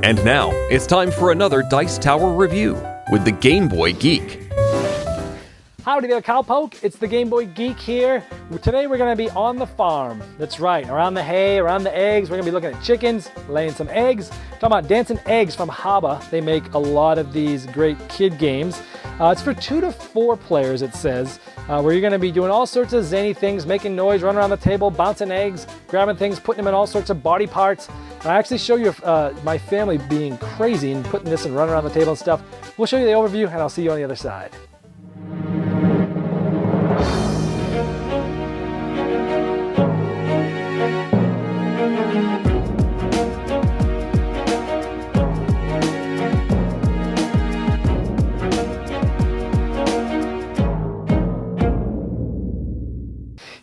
And now, it's time for another Dice Tower review with the Game Boy Geek. Howdy there, cowpoke. It's the Game Boy Geek here. Today we're going to be on the farm. That's right, around the hay, around the eggs. We're going to be looking at chickens, laying some eggs. Talking about Dancing Eggs from HABA. They make a lot of these great kid games. It's for 2 to 4 players, it says, where you're going to be doing all sorts of zany things, making noise, running around the table, bouncing eggs, grabbing things, putting them in all sorts of body parts. And I actually show you my family being crazy and putting this and running around the table and stuff. We'll show you the overview, and I'll see you on the other side.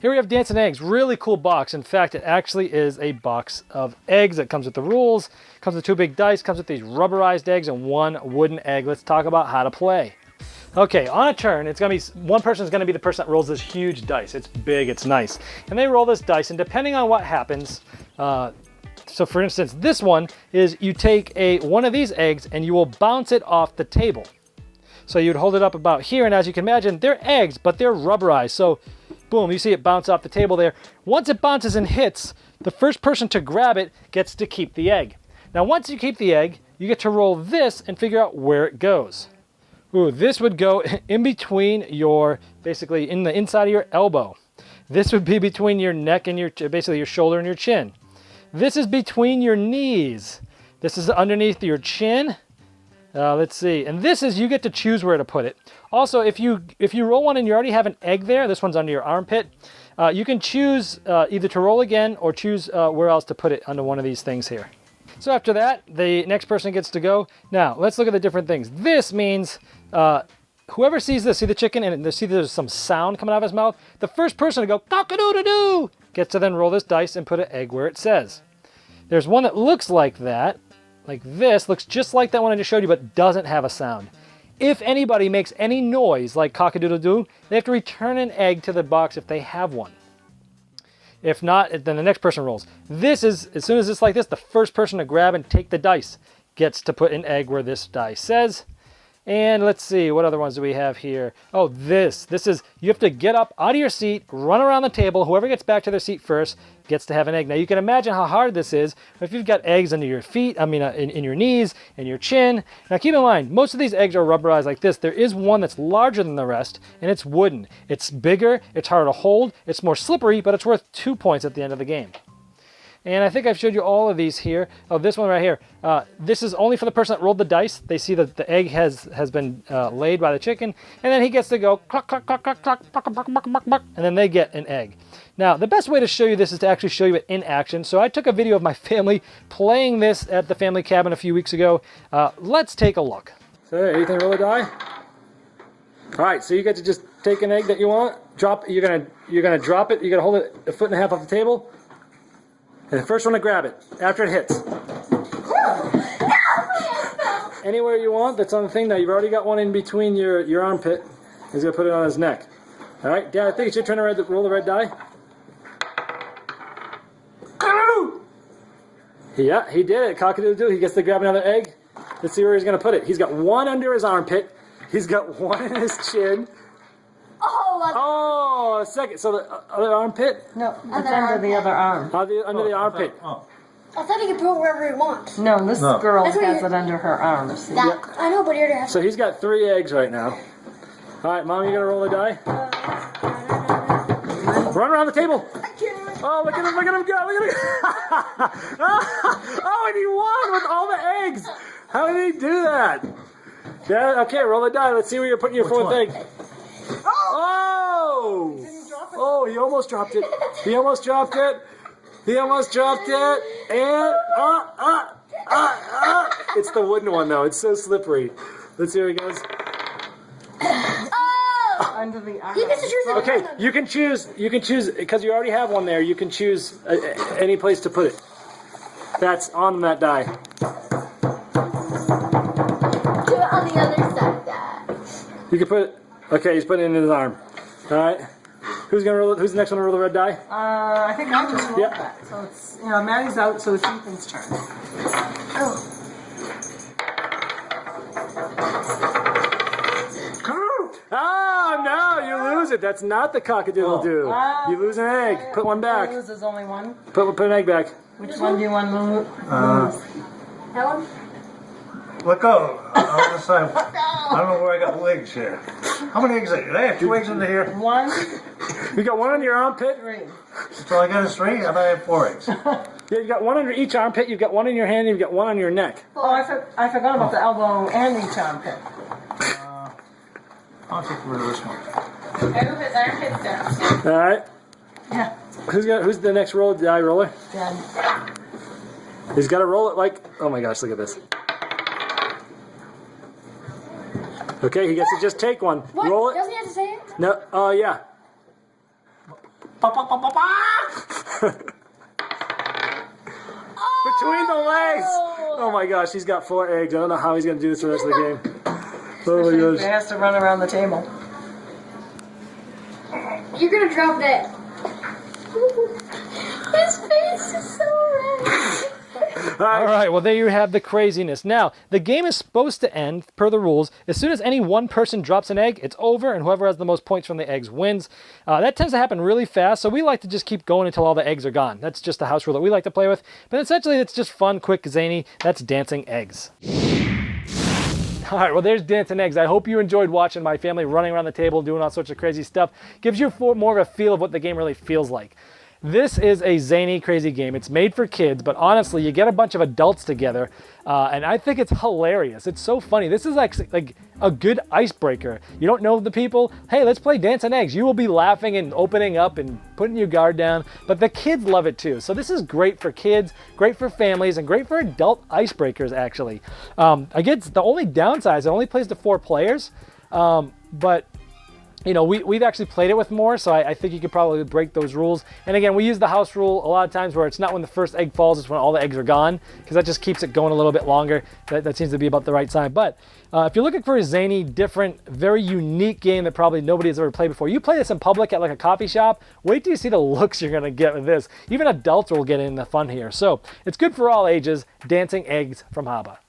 Here we have Dancing Eggs, really cool box. In fact, it actually is a box of eggs. It comes with the rules, comes with 2 big dice, comes with these rubberized eggs and 1 wooden egg. Let's talk about how to play. Okay, on a turn, it's gonna be one person is gonna be the person that rolls this huge dice. It's big, it's nice. And they roll this dice, and depending on what happens, so for instance, this one is you take one of these eggs and you will bounce it off the table. So you'd hold it up about here, and as you can imagine, they're eggs, but they're rubberized. So boom, you see it bounce off the table there. Once it bounces and hits, the first person to grab it gets to keep the egg. Now, once you keep the egg, you get to roll this and figure out where it goes. Ooh, this would go in between basically in the inside of your elbow. This would be between your neck and basically your shoulder and your chin. This is between your knees. This is underneath your chin. Let's see, and this is, you get to choose where to put it. Also, if you roll one and you already have an egg there, this one's under your armpit, you can choose either to roll again or choose where else to put it under one of these things here. So after that, the next person gets to go. Now, let's look at the different things. This means whoever sees this, see the chicken, and there's some sound coming out of his mouth, the first person to go cock-a-doodle-doo gets to then roll this dice and put an egg where it says. There's one that looks like that. Like this, looks just like that one I just showed you, but doesn't have a sound. If anybody makes any noise like cock-a-doodle-doo, they have to return an egg to the box if they have one. If not, then the next person rolls. This is, as soon as it's like this, the first person to grab and take the dice gets to put an egg where this die says. And let's see, what other ones do we have here? Oh, this is, you have to get up out of your seat, run around the table. Whoever gets back to their seat first gets to have an egg. Now, you can imagine how hard this is if you've got eggs under your feet, in your knees and your chin. Now, keep in mind, most of these eggs are rubberized like this. There is one that's larger than the rest, and it's wooden. It's bigger, it's harder to hold, it's more slippery, but it's worth 2 points at the end of the game. And I think I've showed you all of these here. Oh, this one right here. This is only for the person that rolled the dice. They see that the egg has been laid by the chicken, and then he gets to go cluck, cluck, cluck, cluck, cluck, cluck, cluck, cluck, cluck, cluck, and then they get an egg. Now, the best way to show you this is to actually show you it in action. So I took a video of my family playing this at the family cabin a few weeks ago. Let's take a look. So, anything roll a die? All right, so you get to just take an egg that you want. Drop. You're gonna drop it. You're gonna hold it 1.5 feet off the table. And the first one to grab it, after it hits. Anywhere you want, that's on the thing. Now, you've already got one in between your armpit. He's going to put it on his neck. All right, Dad, I think it's your turn to roll the red die. Yeah, he did it. Cock-a-doodle-doo. He gets to grab another egg. Let's see where he's going to put it. He's got one under his armpit. He's got one in his chin. Oh, a second. So the other armpit? No, it's under the other arm. Under the armpit. Oh. I thought he could put it wherever he wants. No, this girl has it under her arm. See? I know, but he already has. So he's got 3 eggs right now. All right, Mom, you gonna roll the die? Run around the table. Oh, look at him go! Look at him go! Oh, and he won with all the eggs. How did he do that? Yeah. Okay, roll the die. Let's see where you're putting your 4th egg. Oh! Oh, he almost dropped it. He almost dropped it. He almost dropped it. And it's the wooden one though. It's so slippery. Let's see where he goes. Under the arm. Okay, you can choose because you already have one there. You can choose any place to put it. That's on that die. Do it on the other side, Dad. You can put it. Okay, he's putting it in his arm. All right. Who's the next one to roll the red die? I think I just rolled that. So it's, Maddie's out, so it's Ethan's turn. Oh. lose it. That's not the cock-a-doodle-doo. You lose an egg. Put one back. Loses only one. Put an egg back. Which one do you want to lose? That one? Let go. I'll decide. I don't know where I got legs here. How many eggs are there? I have 2 eggs in here. 1, You got one on your armpit? 3. So I got a 3. I have 4 eggs. Yeah, you got one under each armpit. You've got one in your hand. And you've got one on your neck. Oh, I forgot about the elbow and each armpit. I'll take rid of this one. Armpits down. All right. Yeah. Who's the next die roller? Dad. He's got to roll it like. Oh my gosh! Look at this. Okay, he gets to just take one. What? Roll it. Doesn't he have to say it? No. Oh yeah. Between the legs. Oh my gosh! He's got 4 eggs. I don't know how he's gonna do this for the rest of the game. Oh my He gosh! has to run around the table. You're gonna drop that. His face is so red. All right, well, there you have the craziness. Now, the game is supposed to end, per the rules, as soon as any one person drops an egg, it's over, and whoever has the most points from the eggs wins. That tends to happen really fast, so we like to just keep going until all the eggs are gone. That's just the house rule that we like to play with. But essentially, it's just fun, quick, zany. That's dancing eggs. All right, well, there's dancing eggs. I hope you enjoyed watching my family running around the table, doing all sorts of crazy stuff. Gives you more of a feel of what the game really feels like. This is a zany, crazy game. It's made for kids, but honestly, you get a bunch of adults together, and I think it's hilarious. It's so funny. This is like a good icebreaker. You don't know the people. Hey, let's play Dancing Eggs. You will be laughing and opening up and putting your guard down, but the kids love it too. So this is great for kids, great for families, and great for adult icebreakers, actually. I guess the only downside is it only plays to 4 players, but you know, we've actually played it with more, so I think you could probably break those rules. And again, we use the house rule a lot of times where it's not when the first egg falls, it's when all the eggs are gone, because that just keeps it going a little bit longer. That seems to be about the right time. But if you're looking for a zany, different, very unique game that probably nobody has ever played before, you play this in public at like a coffee shop, wait till you see the looks you're going to get with this. Even adults will get in the fun here. So it's good for all ages. Dancing Eggs from HABA.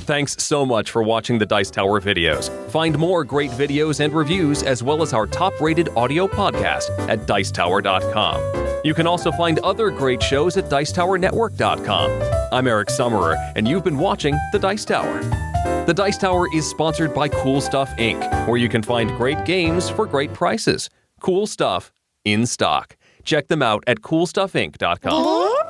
Thanks so much for watching the Dice Tower videos. Find more great videos and reviews, as well as our top-rated audio podcast at Dicetower.com. You can also find other great shows at Dicetowernetwork.com. I'm Eric Summerer, and you've been watching The Dice Tower. The Dice Tower is sponsored by Cool Stuff Inc., where you can find great games for great prices. Cool stuff in stock. Check them out at CoolStuffInc.com.